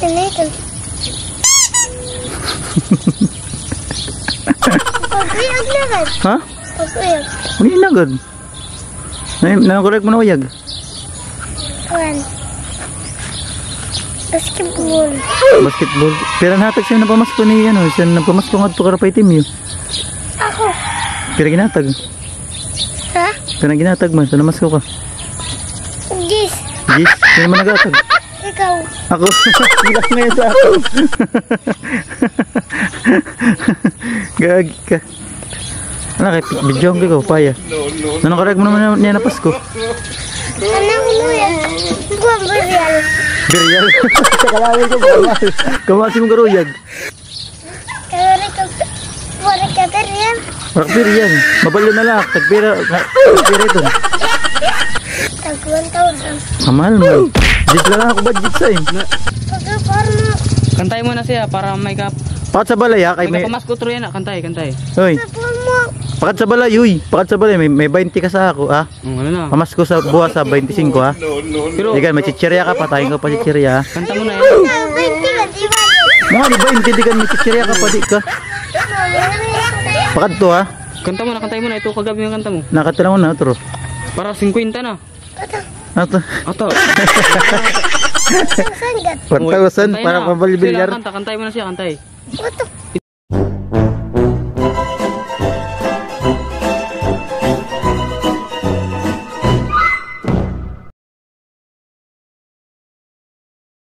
Tinito. Pag-uyag naman. Ha? Pag-uyag. Hindi na agad. Nakorek mo na uyag. Kuhan. Basketball. Basketball. Pero natag siya na pamasko ni ano. Siya na pamasko nga ito karapay team yun. Ako. Pero ginatag. Ha? Pero ginatag man. Sana masko ka. Gis. Gis. Sino naman nagatag? Ikaw. Ako. Bilang ngayon sa ako. Gagi ka. Ano kay video ko paya. Nanakorek mo naman niya na Pasko. Anak mo yan. Buwan ba yan? Berial. Sa kalawin ko ba? Kamasi mong karuyag. Wala ka yan. Rakbir yan. Mabalo na lang. Tagpira ito. Tag 1,000. Kamahal mo. Jit lang ako budget sa eh. Pagkaparang mo. Kantay mo na siya para may kap. Pakat sa balay ha. May kapamasko tro yan. Kantay. Hoy. Pagkaparang mo. Pakat sa balay. Uy. Pakat sa balay. May 20 ka sa ako ha. Ano na. Pamasko sa buwas sa 25 ha. Pero Ikan may chichirya ka. Patayin ko pa chichirya ha. kanta mo na yan. Binti ka, di ba? Mga di ba hindi di ka may chichirya ka pa di ka. Pakat to ha. Kanta mo na. Kantay mo na. Ito kagabi yung kanta mo. Nakatala mo na otro. Para 50 na. Ato. Ato. Sanggat. 1,000 para pambalibilyar. Kantay mo na siya. Kantay. Utok.